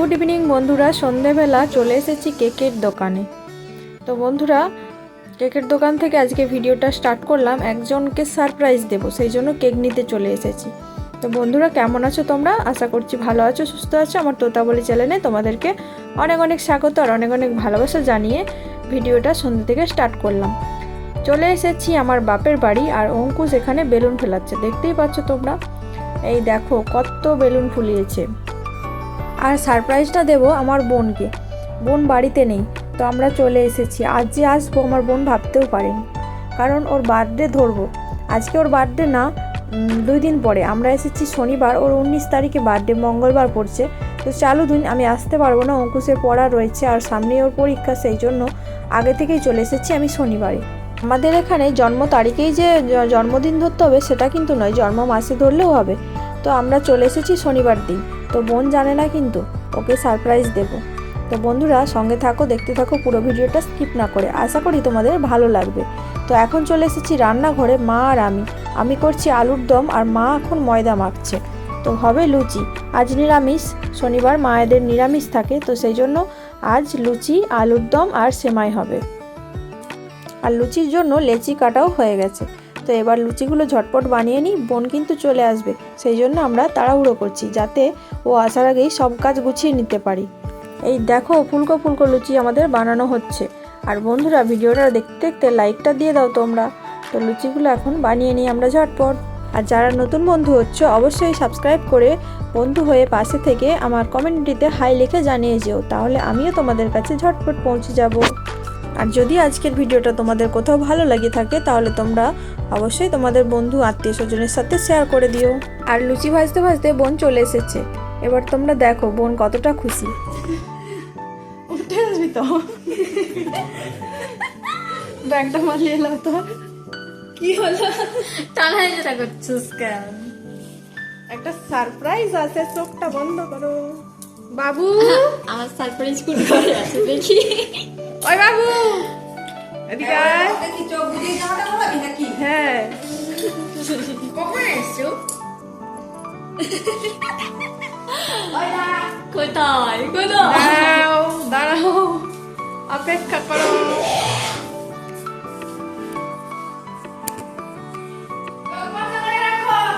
Good evening বন্ধুরা, সন্ধেবেলা চলে এসেছি কেকের দোকানে। তো বন্ধুরা, কেকের দোকান থেকে আজকে ভিডিওটা স্টার্ট করলাম। একজনকে সারপ্রাইজ দেব, সেই জন্য কেক নিতে চলে এসেছি। তো বন্ধুরা, কেমন আছো তোমরা? আশা করছি ভালো আছো, সুস্থ আছো। আমার তোতাবলি চ্যানেলে তোমাদেরকে অনেক অনেক স্বাগত আর অনেক অনেক ভালোবাসা জানিয়ে ভিডিওটা সন্ধ্যে থেকে স্টার্ট করলাম। চলে এসেছি আমার বাপের বাড়ি, আর অঙ্কুশ এখানে বেলুন ফেলাচ্ছে, দেখতেই পাচ্ছ তোমরা। এই দেখো কত বেলুন ফুলিয়েছে। আর সারপ্রাইজটা দেব আমার বোনকে। বোন বাড়িতে নেই, তো আমরা চলে এসেছি। আজ যে আসবো আমার বোন ভাবতেও পারেনি, কারণ ওর বার্থডে ধরবো। আজকে ওর বার্থডে না, 2 দিন পরে। আমরা এসেছি শনিবার, ওর 19 তারিখে বার্থডে, মঙ্গলবার পড়ছে। তো চালু দিন আমি আসতে পারবো না, অঙ্কুশের পড়া রয়েছে আর সামনে ওর পরীক্ষা, সেই জন্য আগে থেকেই চলে এসেছি আমি শনিবারে। আমাদের এখানে জন্ম তারিখেই যে জন্মদিন ধরতে হবে সেটা কিন্তু নয়, জন্ম মাসে ধরলেও হবে। তো আমরা চলে এসেছি শনিবার দিন। তো বোন জানে না, কিন্তু ওকে সারপ্রাইজ দেব। তো বন্ধুরা সঙ্গে থাকো, দেখতে থাকো পুরো ভিডিওটা স্কিপ না করে। আশা করি তোমাদের ভালো লাগবে। তো এখন চলে এসেছি রান্নাঘরে, মা আর আমি করছি আলুর দম, আর মা এখন ময়দা মাখছে। তো হবে লুচি। আজ নিরামিষ, শনিবার মায়েদের নিরামিষ থাকে, তো সেই জন্য আজ লুচি, আলুর দম আর সেমাই হবে। আর লুচির জন্য লেচি কাটাও হয়ে গেছে। তো এবার লুচিগুলো ঝটপট বানিয়ে নিই, বোন কিন্তু চলে আসবে, সেই জন্য আমরা তাড়াহুড়ো করছি যাতে ও আসার আগেই সব কাজ গুছিয়ে নিতে পারি। এই দেখো ফুলকো ফুলকো লুচি আমাদের বানানো হচ্ছে। আর বন্ধুরা, ভিডিওটা দেখতে দেখতে লাইকটা দিয়ে দাও তোমরা। তো লুচিগুলো এখন বানিয়ে নিই আমরা ঝটপট। আর যারা নতুন বন্ধু হচ্ছে অবশ্যই সাবস্ক্রাইব করে বন্ধু হয়ে পাশে থেকে আমার কমেন্টটিতে হাই লিখে জানিয়ে যেও, তাহলে আমিও তোমাদের কাছে ঝটপট পৌঁছে যাব। আর যদি আজকের ভিডিওটা তোমাদের কোথাও ভালো লাগে থাকে, তাহলে তোমরা অবশ্যই তোমাদের বন্ধু আত্মীয় স্বজনের সাথে শেয়ার করে দিও। আর লুচি ভাজতে ভাজতে বোন চলে এসেছে। এবার তোমরা দেখো বোন কতটা খুশি। উঠে আসবি তো, ব্যাগটা মালিয়ে এলাম। তো কি হলো? টানা যেটা করছিস কেন? একটা সারপ্রাইজ আছে, চোখটা বন্ধ করো। বাবু, আমার সারপ্রাইজ কোন ঘরে আছে দেখি। ওই বাবু, এদিকে আয়। কি চোখ বুঝে যাওয়াটা বলাবি নাকি? হ্যাঁ, কখন এসছো? কোথায় কোথায়? দাঁড়াও দাঁড়াও, অপেক্ষা করো।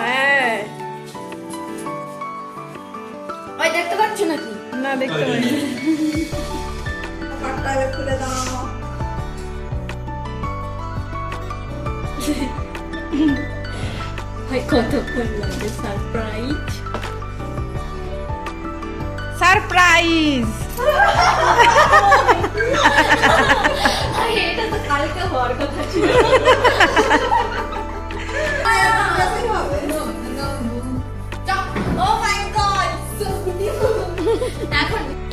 হ্যাঁ, ওই দেখতে পাচ্ছ নাকি? না দেখতে পাই। কাটটা খুলে দাও। ভাই কতক্ষণ লাগে সারপ্রাইজ? সারপ্রাইজ। এটা তো কালকে হওয়ার কথা ছিল।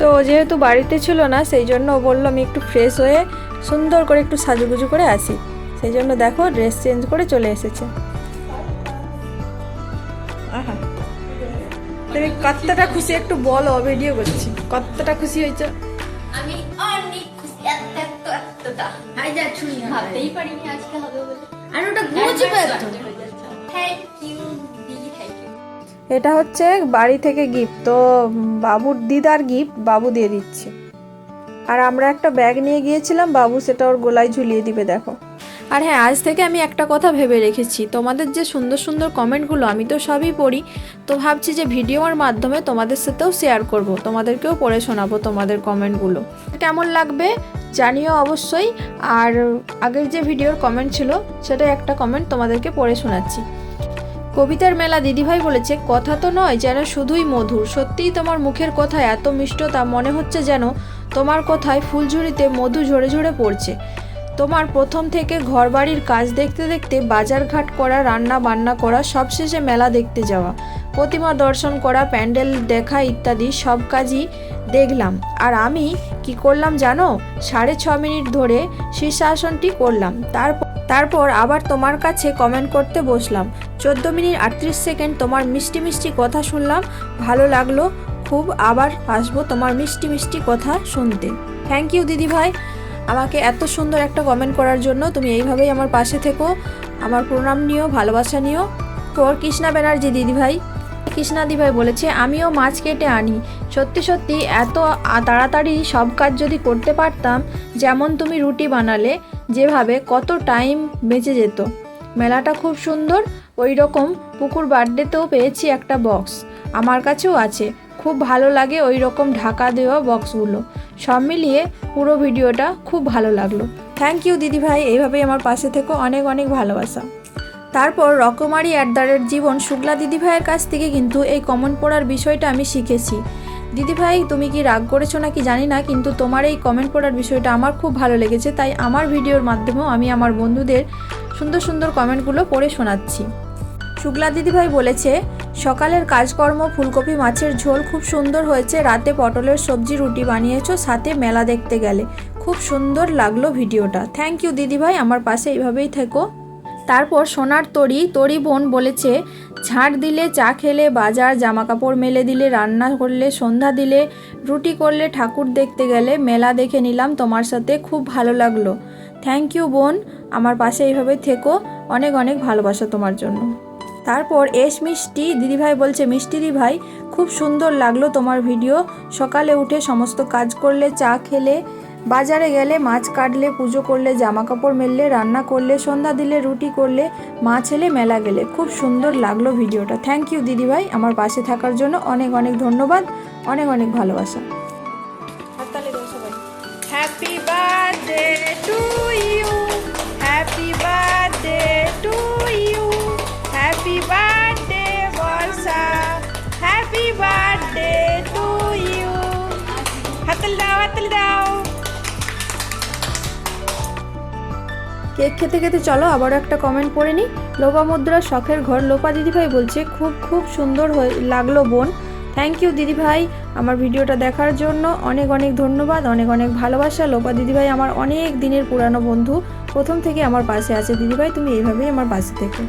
তো যেহেতু বাড়িতে ছিল না, সেই জন্য ও বললো আমি একটু ফ্রেশ হয়ে সুন্দর করে একটু সাজুগুজু করে আসি। সেই জন্য দেখো ড্রেস চেঞ্জ করে চলে এসেছে। আহা, তুমি কতটা খুশি একটু বলো, ভিডিও করছি। কতটা খুশি হয়েছে? আমি অনেক খুশি, এতটা আই যা ছুঁই ভাবতেই পারিনি আজকে হবে বলে। আর ওটা গুজবে তো। থ্যাংক ইউ দিদি, থ্যাংক ইউ। এটা হচ্ছে বাড়ি থেকে গিফট, তো বাবুর দিদার গিফট বাবু দিয়ে দিচ্ছে। আর আমরা একটা ব্যাগ নিয়ে গিয়েছিলাম, বাবু সেটা ওর গলায় ঝুলিয়ে দিবে, দেখো। আর হ্যাঁ, আজ থেকে আমি একটা কথা ভেবে রেখেছি, তোমাদের যে সুন্দর সুন্দর কমেন্টগুলো আমি তো সবই পড়ি, তো ভাবছি যে ভিডিওর মাধ্যমে তোমাদের সাথেও শেয়ার করব, তোমাদেরকেও পড়ে শোনাবো তোমাদের কমেন্টগুলো। কেমন লাগবে জানিও অবশ্যই। আর আগের যে ভিডিওর কমেন্ট ছিল সেটাই একটা কমেন্ট তোমাদেরকে পড়ে শোনাচ্ছি। কবিতার মেলা দিদিভাই বলেছে, কথা তো নয় যেন শুধুই মধুর, সত্যিই তোমার মুখের কথায় এত মিষ্টতা, মনে হচ্ছে যেন তোমার কথায় ফুলঝুরিতে মধু ঝরে ঝরে পড়ছে। তোমার প্রথম থেকে ঘরবাড়ির কাজ দেখতে দেখতে বাজারঘাট করা, রান্না বান্না করা, সবশেষে মেলা দেখতে যাওয়া, প্রতিমা দর্শন করা, প্যান্ডেল দেখা ইত্যাদি সব কাজই দেখলাম। আর আমি কি করলাম জানো? 6.5 মিনিট ধরে শীর্ষাসনটি করলাম। তারপর আবার তোমার কাছে কমেন্ট করতে বসলাম। 14 মিনিট 38 সেকেন্ড তোমার মিষ্টি মিষ্টি কথা শুনলাম, ভালো লাগলো খুব। আবার আসবো তোমার মিষ্টি মিষ্টি কথা শুনতে। থ্যাংক ইউ দিদিভাই, আমাকে এত সুন্দর একটা কমেন্ট করার জন্য। তুমি এইভাবেই আমার পাশে থেকো, আমার প্রণাম নিও, ভালোবাসা নিও। তোর কৃষ্ণা ব্যানার্জি দিদিভাই, কৃষ্ণাদি ভাই বলেছে আমিও মাছ কেটে আনি। সত্যি সত্যি এত তাড়াতাড়ি সব কাজ যদি করতে পারতাম, যেমন তুমি রুটি বানালে যেভাবে, কত টাইম বেঁচে যেত। মেলাটা খুব সুন্দর। ওই রকম পুকুর বার্থডেতেও পেয়েছি একটা বক্স, আমার কাছেও আছে। খুব ভালো লাগে ওই রকম ঢাকা দেওয়া বক্সগুলো। সব মিলিয়ে পুরো ভিডিওটা খুব ভালো লাগলো। থ্যাংক ইউ দিদিভাই, এইভাবেই আমার পাশে থেকো। অনেক অনেক ভালোবাসা। তারপর রকমারি অ্যাডদারের জীবন শুক্লা দিদিভাইয়ের কাছ থেকে কিন্তু এই কমেন্ট পড়ার বিষয়টা আমি শিখেছি। দিদিভাই তুমি কি রাগ করেছো নাকি জানি না, কিন্তু তোমার এই কমেন্ট পড়ার বিষয়টা আমার খুব ভালো লেগেছে, তাই আমার ভিডিওর মাধ্যমেও আমি আমার বন্ধুদের সুন্দর সুন্দর কমেন্টগুলো পড়ে শোনাচ্ছি। শুক্লা দিদিভাই বলেছে সকালের কাজকর্ম ফুলকপি মাছের ঝোল খুব সুন্দর হয়েছে, রাতে পটলের সবজি রুটি বানিয়েছো, সাথে মেলা দেখতে গেলে, খুব সুন্দর লাগলো ভিডিওটা। থ্যাংক ইউ দিদিভাই, আমার পাশে এইভাবেই থেকো। তারপর সোনার তরি বোন বলেছে ঝাঁট দিলে, চা খেলে, বাজার, জামা কাপড় মেলে দিলে, রান্না করলে, সন্ধ্যা দিলে, রুটি করলে, ঠাকুর দেখতে গেলে, মেলা দেখে নিলাম তোমার সাথে, খুব ভালো লাগলো। থ্যাংক ইউ বোন, আমার পাশে এইভাবে থেকো। অনেক অনেক ভালোবাসা তোমার জন্য। তারপর মিষ্টি দিদিভাই বলছে মিষ্টি দিদিভাই খুব সুন্দর লাগলো তোমার ভিডিও। সকালে উঠে সমস্ত কাজ করলে, চা খেলে, বাজারে গেলে, মাছ কাটলে, পুজো করলে, জামা কাপড় মেললে, রান্না করলে, সন্ধ্যা দিলে, রুটি করলে, মাছ এলে, মেলা গেলে, খুব সুন্দর লাগলো ভিডিওটা। থ্যাংক ইউ দিদিভাই, আমার পাশে থাকার জন্য অনেক অনেক ধন্যবাদ। অনেক অনেক ভালোবাসা। Happy birthday to you, happy birthday to you, happy birthday Barsha, happy birthday to you. হাততালি দাও, হাততালি দাও। কেক খেতে খেতে চলো আবারও একটা কমেন্ট পড়ে নিই। লোপা মুদ্রার শখের ঘর লোপা দিদিভাই বলছে খুব খুব সুন্দর লাগলো বোন। থ্যাংক ইউ দিদিভাই, আমার ভিডিওটা দেখার জন্য অনেক অনেক ধন্যবাদ। অনেক অনেক ভালোবাসা। লোপা দিদিভাই আমার অনেক দিনের পুরানো বন্ধু, প্রথম থেকে আমার পাশে আছে। দিদিভাই তুমি এইভাবেই আমার পাশে থেকো।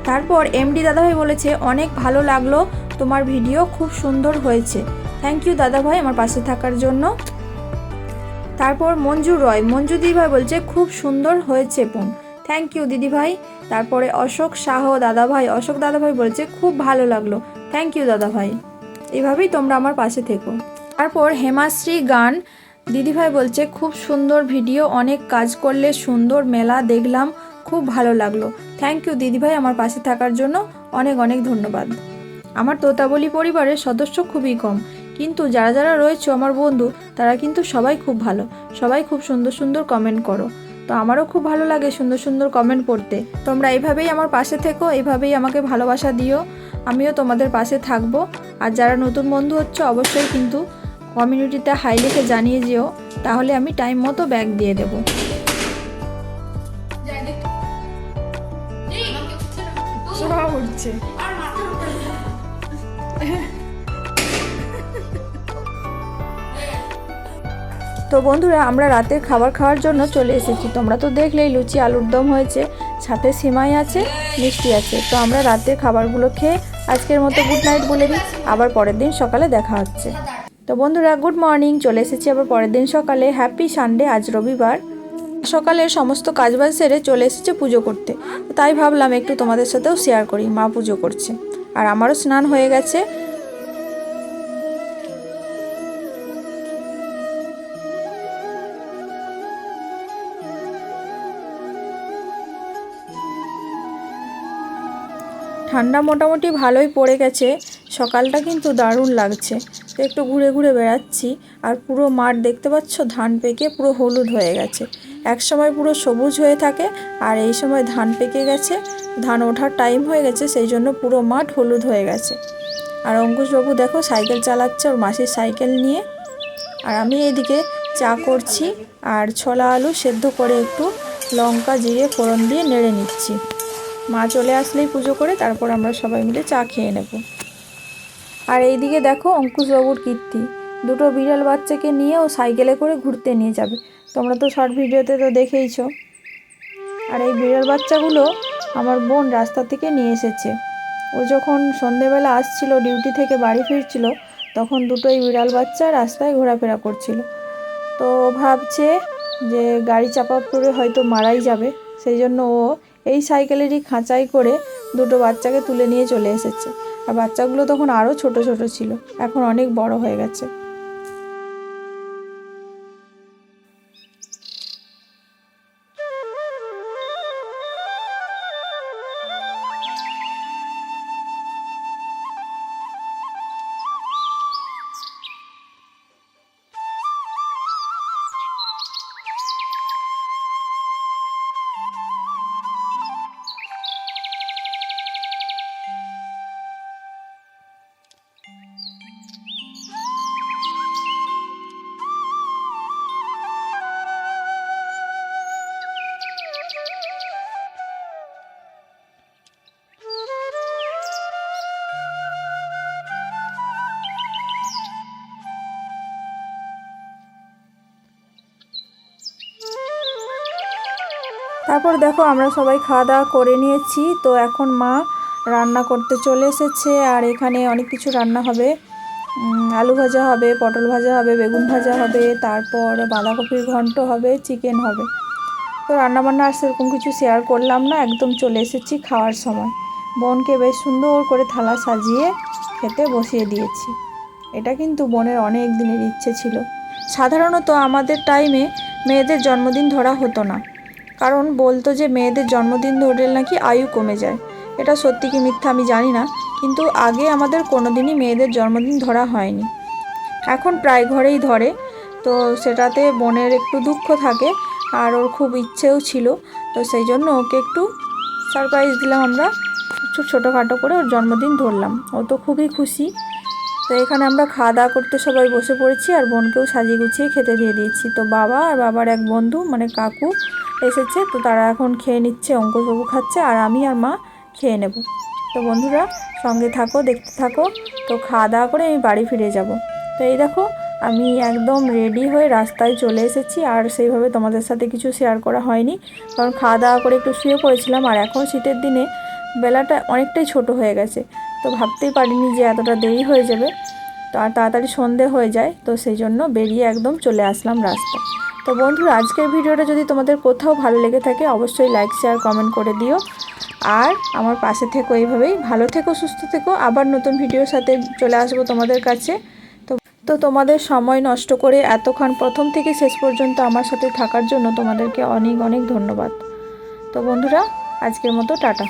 তারপর এমডি দাদাভাই বলেছে অনেক ভালো লাগলো তোমার ভিডিও, খুব সুন্দর হয়েছে। থ্যাংক ইউ দাদাভাই আমার পাশে থাকার জন্য। তারপর মঞ্জু দিদিভাই বলছে খুব সুন্দর হয়েছে বোন। থ্যাংক ইউ দিদিভাই। তারপরে অশোক দাদাভাই বলছে খুব ভালো লাগলো। থ্যাংক ইউ দাদাভাই, এভাবেই তোমরা আমার পাশে থেকো। তারপর হেমাশ্রী গান দিদিভাই বলছে খুব সুন্দর ভিডিও, অনেক কাজ করলে, সুন্দর মেলা দেখলাম, খুব ভালো লাগলো। থ্যাংক ইউ দিদিভাই, আমার পাশে থাকার জন্য অনেক অনেক ধন্যবাদ। আমার তোতাবলি পরিবারের সদস্য খুবই কম, কিন্তু যারা যারা রয়েছে আমার বন্ধু, তারা কিন্তু সবাই খুব ভালো, সবাই খুব সুন্দর সুন্দর কমেন্ট করো। তো আমারও খুব ভালো লাগে সুন্দর সুন্দর কমেন্ট পড়তে। তোমরা এইভাবেই আমার পাশে থেকো, এইভাবেই আমাকে ভালোবাসা দিও, আমিও তোমাদের পাশে থাকবো। আর যারা নতুন বন্ধু হচ্ছে অবশ্যই কিন্তু কমিউনিটিতে হাই লিখে জানিয়ে যেও, তাহলে আমি টাইম মতো ব্যাগ দিয়ে দেবো। উঠছে তো বন্ধুরা, আমরা রাতের খাবার খাওয়ার জন্য চলে এসেছি। তোমরা তো দেখলেই লুচি আলুর দম হয়েছে, সাথে সিমাই আছে, মিষ্টি আছে। তো আমরা রাতের খাবারগুলো খেয়ে আজকের মতো গুড নাইট বলে দিই, আবার পরের দিন সকালে দেখা হচ্ছে। তো বন্ধুরা গুড মর্নিং, চলে এসেছি আবার পরের দিন সকালে। হ্যাপি সানডে, আজ রবিবার। সকালের সমস্ত কাজবাজ সেরে চলে এসেছে পুজো করতে, তাই ভাবলাম একটু তোমাদের সাথেও শেয়ার করি। মা পুজো করছে আর আমারও স্নান হয়ে গেছে। ঠান্ডা মোটামুটি ভালোই পড়ে গেছে, সকালটা কিন্তু দারুণ লাগছে। তো একটু ঘুরে ঘুরে বেড়াচ্ছি, আর পুরো মাঠ দেখতে পাচ্ছ ধান পেকে পুরো হলুদ হয়ে গেছে। এক সময় পুরো সবুজ হয়ে থাকে, আর এই সময় ধান পেকে গেছে, ধান ওঠার টাইম হয়ে গেছে, সেই জন্য পুরো মাঠ হলুদ হয়ে গেছে। আর অঙ্কুশবাবু দেখো সাইকেল চালাচ্ছে ওর মাসির সাইকেল নিয়ে, আর আমি এইদিকে চা করছি আর ছোলা আলু সেদ্ধ করে একটু লঙ্কা জিরে ফোড়ন দিয়ে নেড়ে নিচ্ছি। মা চলে আসলেই পুজো করে তারপর আমরা সবাই মিলে চা খেয়ে নেব। আর এইদিকে দেখো অঙ্কুশবাবুর কীর্তি, দুটো বিড়াল বাচ্চাকে নিয়ে ও সাইকেলে করে ঘুরতে নিয়ে যাবে। তোমরা তো শর্ট ভিডিওতে তো দেখেইছো। আর এই বিড়াল বাচ্চাগুলো আমার বোন রাস্তা থেকে নিয়ে এসেছে। ও যখন সন্ধেবেলা আসছিল ডিউটি থেকে বাড়ি ফিরছিল, তখন দুটোই বিড়াল বাচ্চা রাস্তায় ঘোরাফেরা করছিল। তো ভাবছে যে গাড়ি চাপা পড়ে হয়তো মারাই যাবে, সেই জন্য ও এই সাইকেলেরই খাঁচাই করে দুটো বাচ্চাকে তুলে নিয়ে চলে এসেছে। আর বাচ্চাগুলো তখন আরও ছোট ছোট ছিল, এখন অনেক বড় হয়ে গেছে। তারপর দেখো আমরা সবাই খাওয়া দাওয়া করে নিয়েছি। তো এখন মা রান্না করতে চলে এসেছে, আর এখানে অনেক কিছু রান্না হবে। আলু ভাজা হবে, পটল ভাজা হবে, বেগুন ভাজা হবে, তারপর বাঁধাকপির ঘন্ট হবে, চিকেন হবে। তো রান্নাবান্না আর সেরকম কিছু শেয়ার করলাম না, একদম চলে এসেছি খাওয়ার সময়। বোনকে বেশ সুন্দর করে থালা সাজিয়ে খেতে বসিয়ে দিয়েছি। এটা কিন্তু বোনের অনেক দিনের ইচ্ছে ছিল। সাধারণত আমাদের টাইমে মেয়েদের জন্মদিন ধরা হতো না, কারণ বলতো যে মেয়েদের জন্মদিন ধরলে নাকি আয়ু কমে যায়। এটা সত্যি কি মিথ্যা আমি জানি না, কিন্তু আগে আমাদের কোনো দিনই মেয়েদের জন্মদিন ধরা হয়নি। এখন প্রায় ঘরেই ধরে, তো সেটাতে বোনের একটু দুঃখ থাকে, আর ওর খুব ইচ্ছেও ছিল। তো সেই জন্য ওকে একটু সারপ্রাইজ দিলাম আমরা, একটু ছোটোখাটো করে ওর জন্মদিন ধরলাম। ও তো খুবই খুশি। তো এখানে আমরা খাওয়া দাওয়া করতে সবাই বসে পড়েছি, আর বোনকেও সাজিয়ে গুছিয়ে খেতে দিয়ে দিয়েছি। তো বাবা আর বাবার এক বন্ধু মানে কাকু এসেছে, তো তারা এখন খেয়ে নিচ্ছে, অঙ্কুশবাবু খাচ্ছে, আর আমি আর মা খেয়ে নেব। তো বন্ধুরা সঙ্গে থাকো, দেখতে থাকো। তো খাওয়া দাওয়া করে আমি বাড়ি ফিরে যাব। তো এই দেখো আমি একদম রেডি হয়ে রাস্তায় চলে এসেছি, আর সেইভাবে তোমাদের সাথে কিছু শেয়ার করা হয়নি, কারণ খাওয়া দাওয়া করে একটু শুয়ে পড়েছিলাম। আর এখন শীতের দিনে বেলাটা অনেকটাই ছোট হয়ে গেছে, তো ভাবতেই পারিনি যে এতটা দেরি হয়ে যাবে, তো আর তাড়াতাড়ি সন্ধে হয়ে যায়। তো সেই জন্য বেরিয়ে একদম চলে আসলাম রাস্তায়। তো বন্ধুরা আজকের ভিডিওটা যদি তোমাদের কোথাও ভালো লেগে থাকে অবশ্যই লাইক শেয়ার কমেন্ট করে দিও, আর আমার পাশে থেকো, এইভাবেই ভালো থেকো, সুস্থ থেকো। আবার নতুন ভিডিওর সাথে চলে আসবো তোমাদের কাছে। তো তোমাদের সময় নষ্ট করে এতক্ষণ প্রথম থেকে শেষ পর্যন্ত আমার সাথে থাকার জন্য তোমাদেরকে অনেক অনেক ধন্যবাদ। তো বন্ধুরা আজকের মতো টাটা।